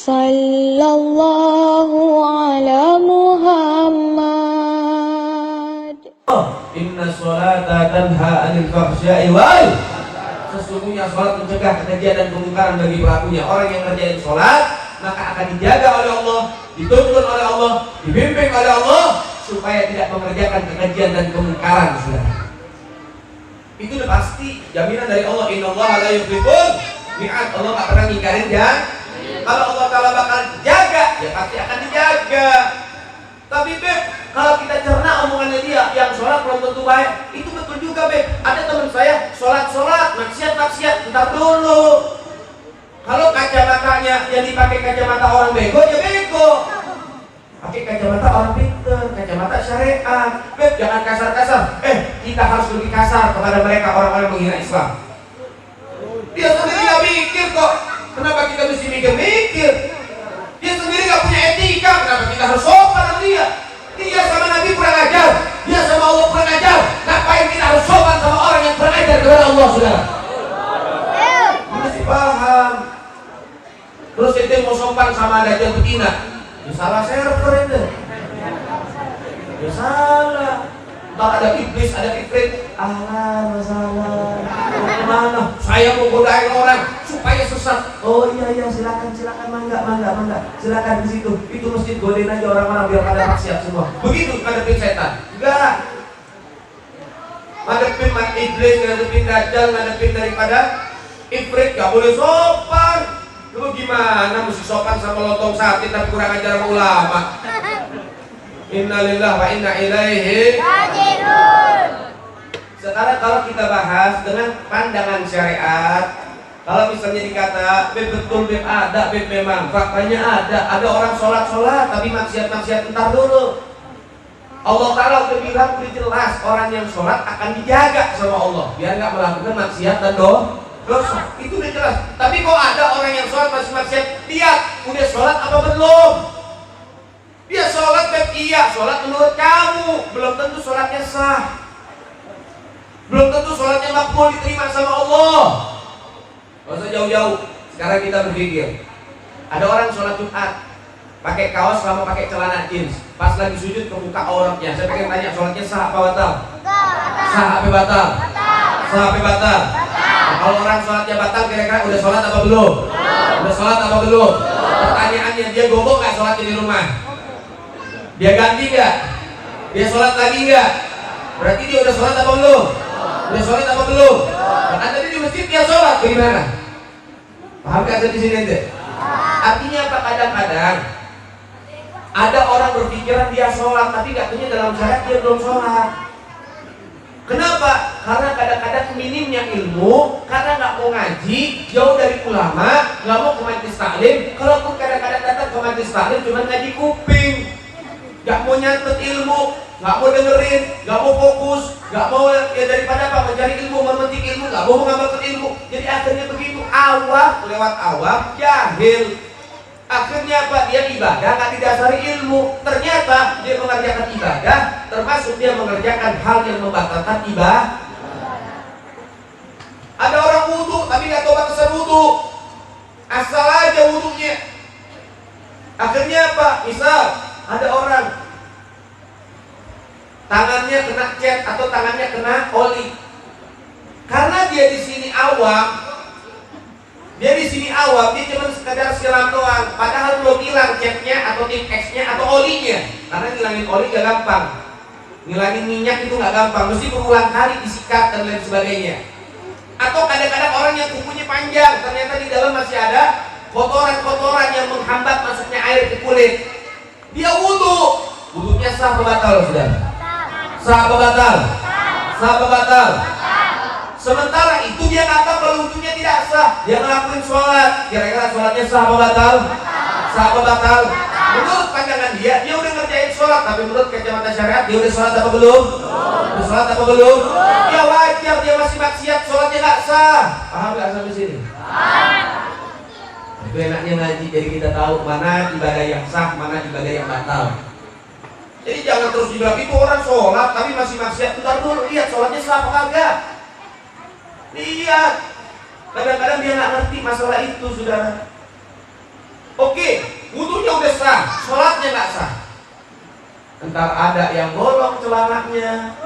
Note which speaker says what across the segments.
Speaker 1: Sallallahu ala Muhammad.
Speaker 2: Inna sholata tanha anil fahsya'i wal. Sesungguhnya sholat mencegah kekejian dan kemungkaran bagi pelakunya. Orang yang ngerjain sholat maka akan dijaga oleh Allah, dituntun oleh Allah, dibimbing oleh Allah supaya tidak mengerjakan kekejian dan kemungkaran. Saudara, itu udah pasti jaminan dari Allah. Innallaha la yukhliful mi'ad. Allah nggak pernah ngingkarin janji. Kalau Allah Ta'ala bakal jaga, ya pasti akan dijaga. Tapi Beb, kalau kita cerna omongannya dia, yang sholat belum tentu baik. Itu betul juga Beb. Ada teman saya sholat, maksiat, ntar dulu. Kalau kacamatanya yang dipakai kacamata orang bego, ya bego. Pakai kacamata orang pinter, kacamata syariat. Beb, jangan kasar-kasar. Kita harus lebih kasar kepada mereka, orang-orang yang menghina Islam. Dia sendiri gak mikir kok. Kenapa kita mesti mikir-mikir? Dia sendiri gak punya etika. Kenapa kita harus sopan sama dia? Dia sama Nabi kurang ajar, dia sama Allah kurang ajar. Ngapain kita harus sopan sama orang yang kurang ajar kepada Allah, saudara? Mesti paham. Terus itu mau sopan sama Dajjal betina, ya salah server itu. Ya salah. Ntar ada iblis, ada ifrit. Masalah. Mana? Saya mau godain orang supaya sesat. Oh iya, silakan, mangga. Silakan di situ. Itu masjid, godain aja orang-orang biar pada maksiat semua. Begitu ngadepin setan. Enggak. Ngadepin iblis, ngadepin Dajjal, ngadepin daripada ifrit, gak boleh sopan. Lu gimana mesti sopan sama lontong sate tapi kurang ajar sama ulama? Innalillahi wa inna ilaihi raji'un. Sekarang kalau kita bahas dengan pandangan syariat, kalau misalnya dikata, Beb betul Beb ada, Beb memang faktanya ada orang sholat tapi maksiat, entar dulu. Allah Ta'ala udah bilang udah jelas orang yang sholat akan dijaga sama Allah biar nggak melakukan maksiat dan dosa. Itu udah jelas. Tapi kok ada orang yang sholat masih maksiat, lihat udah sholat apa belum? Dia sholat Beb, iya sholat menurut kamu, belum tentu sholatnya sah, belum tentu sholatnya makbul diterima sama Allah. Gak usah jauh-jauh. Sekarang kita berpikir, ada orang sholat Jumat pakai kaos sama pakai celana jeans, pas lagi sujud kebuka auratnya. Saya pengen tanya, sholatnya sah apa batal? Sah apa batal? Sah apa batal? Nah, kalau orang sholatnya batal, kira-kira udah sholat apa belum? Udah sholat apa belum? Pertanyaannya, dia gobok gak sholatnya di rumah? Dia ganti nggak? Dia sholat lagi nggak? Berarti dia udah sholat apa belum? Udah sholat apa belum? Karena tadi di masjid dia sholat, bagaimana? Paham nggak saya di sini ente? Artinya apa? Kadang-kadang ada orang berpikiran dia sholat, tapi nggak punya dalam syariat dia belum sholat. Kenapa? Karena kadang-kadang minimnya ilmu, karena nggak mau ngaji, jauh dari ulama, nggak mau ke majelis taklim. Kalaupun kadang-kadang datang ke majelis taklim cuma ngaji kuping. Gak mau nyatet ilmu, gak mau dengerin, gak mau fokus, gak mau ya daripada apa mencari ilmu, memetik ilmu, gak mau mengamalkan ilmu. Jadi akhirnya begitu, awam lewat awam, jahil. Akhirnya apa? Dia ibadah gak didasari ilmu. Ternyata dia mengerjakan ibadah, termasuk dia mengerjakan hal yang membatalkan ibadah. Ada orang wudhu tapi gak tahu batasan wudhu, asal aja wudhunya. Akhirnya apa? Misal ada orang tangannya kena cat atau tangannya kena oli, karena dia di sini awam, dia cuma sekedar siram doang, padahal belum hilang catnya atau tip X-nya atau olinya. Karena ngilangin oli gak gampang, ngilangin minyak itu gak gampang, mesti berulang kali disikat dan lain sebagainya. Atau kadang-kadang orang yang kukunya panjang, ternyata di dalam masih ada kotoran-kotoran yang menghambat masuknya air ke kulit. Dia wudhunya sah apa batal, saudara? Sah apa batal? Sah apa batal? Sementara itu dia nggak tahu kalau wudhunya tidak sah, dia ngelakuin sholat. Kira-kira sholatnya sah apa batal? Sah apa batal? Menurut pandangan dia udah ngerjain sholat, tapi menurut kacamata syariat dia udah sholat apa belum? Udah sholat apa belum? Ya wajar dia masih maksiat, sholatnya nggak sah. Paham nggak sampai sini? Itu enaknya ngaji, jadi kita tahu mana ibadah yang sah, mana ibadah yang batal. Jadi jangan terus dibilang itu orang sholat tapi masih maksiat. Bentar dulu, lihat sholatnya sah apa kagak. Lihat, kadang-kadang dia nggak ngerti masalah itu, saudara. Oke, tidak sah. Entar ada yang bolong celananya,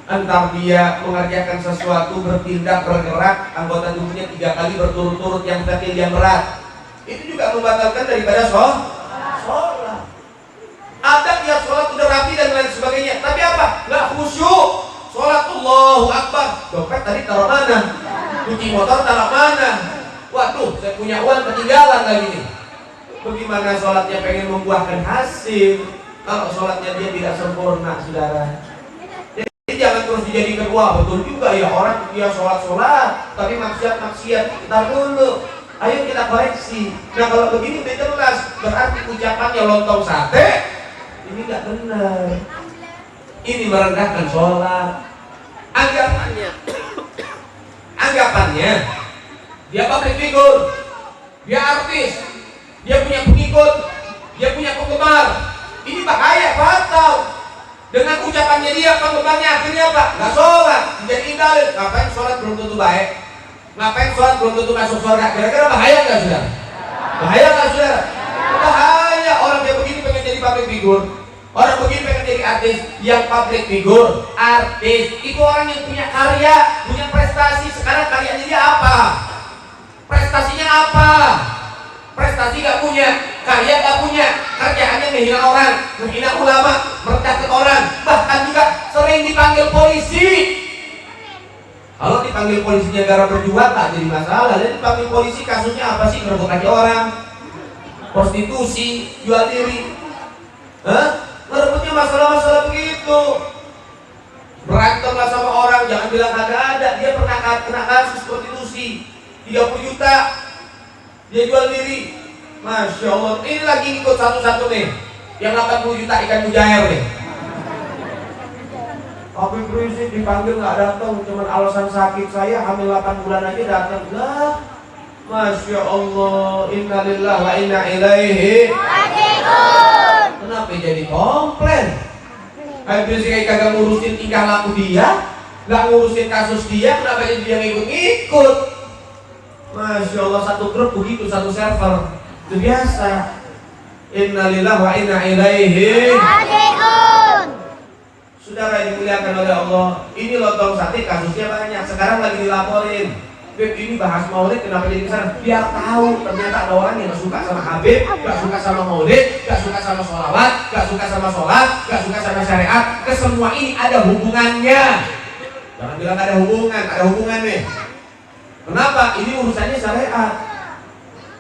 Speaker 2: entar dia mengerjakan sesuatu, bertindak, bergerak, anggota tubuhnya 3 kali berturut-turut yang sakit, yang berat. Itu juga membatalkan daripada sholat. Ada dia sholat udah rapi dan lain sebagainya, tapi apa? Nggak khusyuk. Sholat Allahu Akbar, dompet tadi taruh mana? Cuci motor taruh mana? Waduh, saya punya uang ketinggalan lagi nih. Bagaimana sholatnya pengen membuahkan hasil kalau sholatnya dia tidak sempurna, saudara? Jadi jangan terus dijadikan, wah betul juga ya orang dia sholat tapi maksiat. Ntar dulu, ayo kita koreksi. Nah kalau begini udah jelas, berarti ucapannya lontong sate ini nggak benar. Ini merendahkan sholat. Anggapannya dia public figure, dia artis, dia punya pengikut, dia punya penggemar. Ini bahaya, fatal. Dengan ucapannya dia, penggemarnya akhirnya apa? Nggak sholat, dijadiin dalil. Ngapain sholat belum tentu baik? Ngapain sholat belum tentu masuk surga? Kira-kira bahaya nggak, saudara? Bahaya nggak, saudara? Bahaya. Orang kayak begini pengen jadi public figure, orang begini pengen jadi artis. Yang public figure, artis, itu orang yang punya karya, punya prestasi. Sekarang karyanya dia apa? Prestasinya apa? Prestasi gak punya, karya gak punya, kerjaannya menghina orang, menghina ulama, merendahkan orang, bahkan juga sering dipanggil polisi. Kalau dipanggil polisi negara berjuang tak jadi masalah. Jadi dipanggil polisi kasusnya apa sih? Ngerebut kaki orang, prostitusi, jual diri. Ngerebutnya masalah-masalah begitu. Berantemlah sama orang, jangan bilang ada. Dia pernah kena kasus prostitusi 30 juta. Dia jual diri. Masya Allah. Ini lagi ikut satu-satu nih, yang 80 juta ikan mujair nih. Habib Rizik dipanggil nggak datang, cuman alasan sakit, saya hamil 8 bulan aja datang. Lah, Masya Allah. Innalillahi wa inna ilaihi raji'un. Kenapa jadi komplain? Habib Rizik kagak ngurusin tingkah laku dia, nggak ngurusin kasus dia, kenapa jadi dia ngikut-ngikut? Masya Allah, satu grup begitu, satu server. Itu biasa. Innalillahi wa inna ilaihi raji'un. Saudara yang dimuliakan oleh Allah, ini lontong sate kasusnya banyak. Sekarang lagi dilaporin. Habib ini bahas maulid, kenapa jadi kesana? Biar tahu ternyata ada orang yang gak suka sama Habib, gak suka sama maulid, gak suka sama sholawat, gak suka sama sholat, gak suka sama syariat. Kesemua ini ada hubungannya. Jangan bilang ada hubungan nih. Kenapa? Ini urusannya syariat.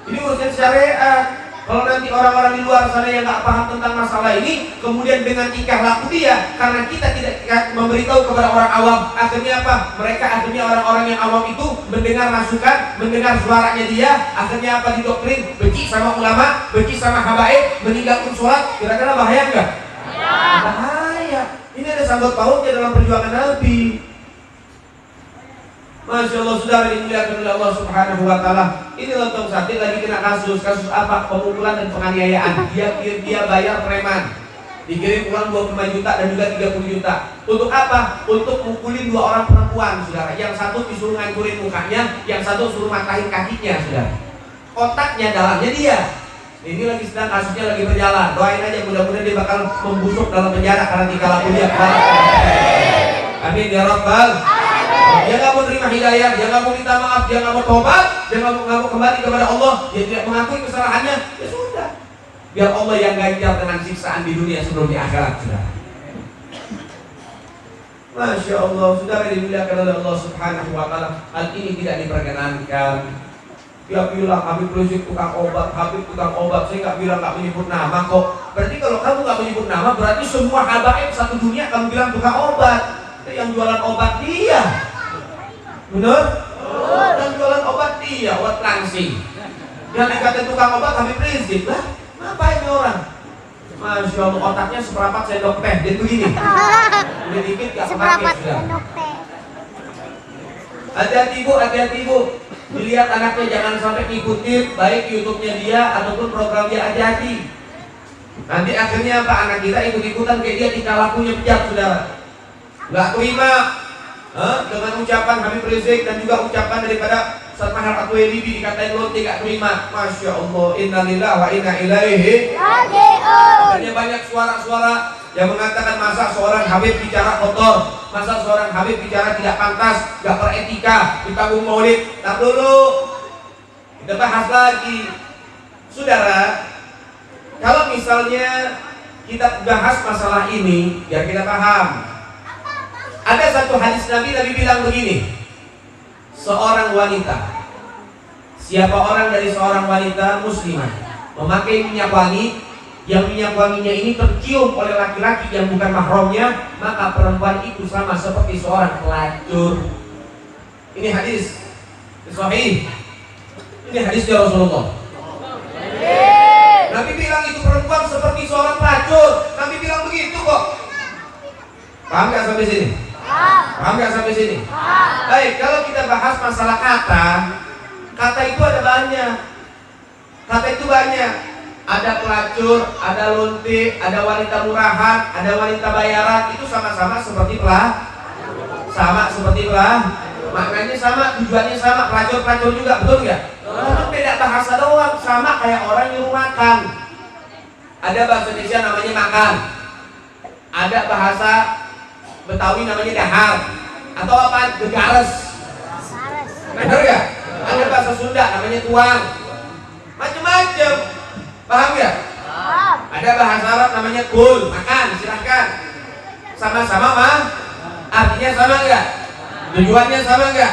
Speaker 2: Ini urusan syariat. Kalau nanti orang-orang di luar sana yang nggak paham tentang masalah ini, kemudian dengan tingkah laku dia, karena kita tidak memberitahu kepada orang awam, akhirnya apa? Akhirnya orang-orang yang awam itu mendengar masukan, mendengar suaranya dia, akhirnya apa? Didoktrin, benci sama ulama, benci sama habaib, meninggalkan sholat. Kira-kira bahaya nggak? Bahaya. Ini ada sangkut pautnya dalam perjuangan Nabi. Masya Allah, saudara dimuliakan oleh Allah Subhanahu wa Ta'ala. Ini lontong sate lagi kena kasus apa? Pemukulan dan penganiayaan. Dia bayar preman, dikirim uang 25 juta dan juga 30 juta. Untuk apa? Untuk mukulin 2 orang perempuan, saudara. Yang satu disuruh ngancurin mukanya, yang satu suruh matahin kakinya, saudara. Otaknya dalamnya dia. Ini lagi sedang kasusnya lagi berjalan. Doain aja, mudah-mudahan dia bakal membusuk dalam penjara karena tingkah laku dia. Amin ya Rabbal. Dia nggak mau terima hidayah, dia nggak mau minta maaf, dia nggak mau tobat, dia nggak mau kembali kepada Allah, dia tidak mengakui kesalahannya, ya sudah. Biar Allah yang ganjar dengan siksaan di dunia sebelum di akhirat, saudara. Masya Allah, saudara dimuliakan oleh Allah Subhanahu wa Ta'ala. Hal ini tidak diperkenankan. Dia bilang Habib Rizik tukang obat, saya nggak bilang nggak menyebut nama kok. Berarti kalau kamu nggak menyebut nama, berarti semua habaib satu dunia kamu bilang tukang obat. Yang jualan obat dia, benar? Yang jualan obat dia, obat langsing. Yang dikatain tukang obat Habib Rizik lah. Ngapain ini orang? Masya Allah, otaknya seperempat sendok teh, jadi begini. Udah dikit gak kepake sudah. Hati-hati ibu. Dilihat anaknya jangan sampai ngikutin baik YouTube-nya dia ataupun program dia, hati-hati. Nanti akhirnya apa? Anak kita ikut-ikutan kayak dia, tingkah lakunya bejat, saudara. Nggak terima dengan ucapan Habib Rizik dan juga ucapan daripada Ustaz Mahar Atwe Libi dikatain lonte gak terima. Masya Allah, innalillahi wa inna ilaihi raji'un. Akhirnya banyak suara-suara yang mengatakan masa seorang Habib bicara kotor, masa seorang Habib bicara tidak pantas, gak beretika di panggung maulid. Tak dulu, kita bahas lagi. Saudara, kalau misalnya kita bahas masalah ini, biar kita paham. Ada satu hadis Nabi bilang begini, seorang wanita, siapa orang dari seorang wanita muslimah memakai minyak wangi, yang minyak wanginya ini tercium oleh laki-laki yang bukan mahramnya, maka perempuan itu sama seperti seorang pelacur. Ini hadis sahih. Ini hadisnya Rasulullah. Nabi bilang itu perempuan seperti seorang pelacur. Nabi bilang begitu kok. Paham gak sampai sini? Paham gak sampai sini? Baik, kalau kita bahas masalah kata itu ada banyak. Kata itu banyak. Ada pelacur, ada lonte, ada wanita murahan, ada wanita bayaran. Itu sama-sama seperti maknanya sama, tujuannya sama. Pelacur juga, betul nggak? Cuma beda bahasa doang, sama kayak orang nyuruh makan. Ada bahasa Indonesia namanya makan, ada bahasa Betawi namanya dahar, atau apa? Gegares. Benar ya? Ada bahasa Sunda namanya tuang. Macam-macam. Paham ya? Ada bahasa Arab namanya kul, makan, silahkan. Sama-sama mah? Artinya sama nggak? Tujuannya sama nggak?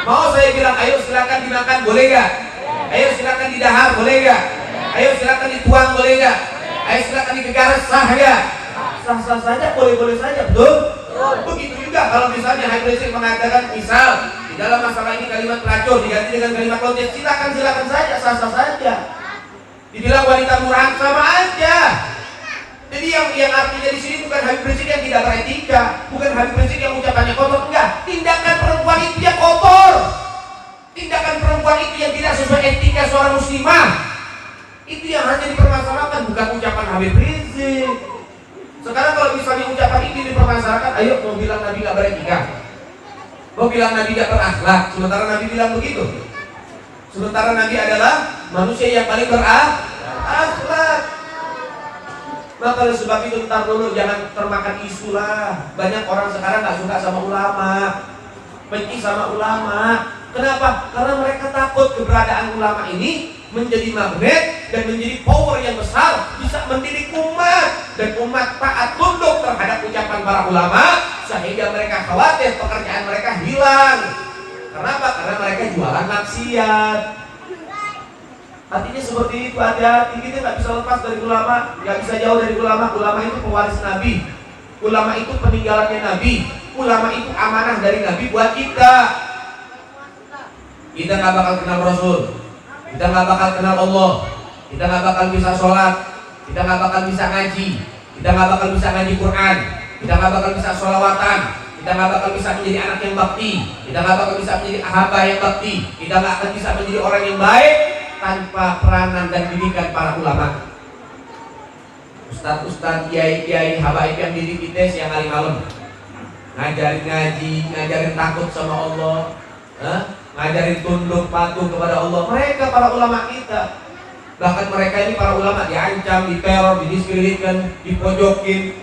Speaker 2: Mau saya bilang ayo silakan dimakan, boleh nggak? Ayo silakan didahar, boleh nggak? Ayo silakan dituang, boleh nggak? Ayo silakan digegares, sah nggak? Sah-sah saja, boleh-boleh saja, betul? Begitu juga kalau misalnya Habib Rizik mengatakan misal di dalam masalah ini kalimat pelacur diganti dengan kalimat lonte, silakan saja, sah-sah saja. Dibilang wanita murahan, sama aja. Jadi yang artinya di sini bukan Habib Rizik yang tidak beretika, bukan Habib Rizik yang ucapannya kotor, enggak. Tindakan perempuan itu yang kotor. Tindakan perempuan itu yang tidak sesuai etika seorang muslimah. Itu yang hanya dipermasalahkan, bukan ucapan Habib Rizik. Sekarang kalau misalnya ucapan ini dipermasalahkan, ayo mau bilang Nabi gak beretika, mau bilang Nabi gak berakhlak, sementara Nabi bilang begitu. Sementara Nabi adalah manusia yang paling berakhlak. Maka oleh sebab itu ntar dulu jangan termakan isu lah. Banyak orang sekarang gak suka sama ulama, benci sama ulama. Kenapa? Karena mereka takut keberadaan ulama ini menjadi magnet dan menjadi power yang besar, bisa mendidik umat, dan umat taat tunduk terhadap ucapan para ulama, sehingga mereka khawatir pekerjaan mereka hilang. Kenapa? Karena mereka jualan maksiat. Artinya seperti itu, hati-hati. Kita nggak bisa lepas dari ulama, nggak bisa jauh dari ulama. Ulama itu pewaris Nabi, ulama itu peninggalannya Nabi, ulama itu amanah dari Nabi buat kita. Kita nggak bakal kenal Rasul, kita nggak bakal kenal Allah, kita nggak bakal bisa sholat, kita nggak bakal bisa ngaji, kita nggak bakal bisa ngaji Quran, kita nggak bakal bisa sholawatan, kita nggak bakal bisa menjadi anak yang bakti, kita nggak bakal bisa menjadi hamba yang bakti, kita nggak akan bisa menjadi orang yang baik tanpa peranan dan didikan para ulama. Ustaz-ustaz, kiai-kiai, habaib yang didik kita siang hari malam, ngajarin ngaji, ngajarin takut sama Allah, ngajarin tunduk patuh kepada Allah. Mereka para ulama kita. Bahkan mereka ini para ulama diancam, diteror, didiskreditkan, dipojokin,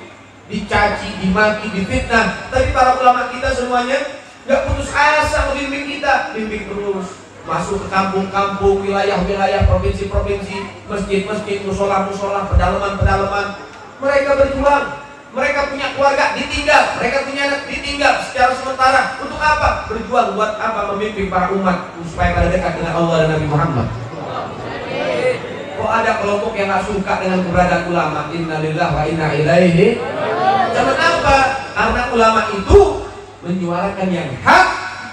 Speaker 2: dicaci, dimaki, difitnah. Tapi para ulama kita semuanya gak putus asa membimbing kita, bimbing terus. Masuk ke kampung-kampung, wilayah-wilayah, provinsi-provinsi, masjid-masjid, musola-musola, pedalaman-pedalaman. Mereka berjuang, mereka punya keluarga ditinggal, mereka punya anak ditinggal secara sementara. Untuk apa? Berjuang buat apa? Memimpin para umat supaya pada dekat dengan Allah dan Nabi Muhammad. Kok ada kelompok yang gak suka dengan keberadaan ulama? Innalillahi wa inna ilaihi. Kenapa? Karena ulama itu menyuarakan yang hak,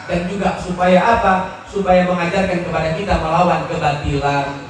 Speaker 2: dan juga supaya apa? Supaya mengajarkan kepada kita melawan kebatilan.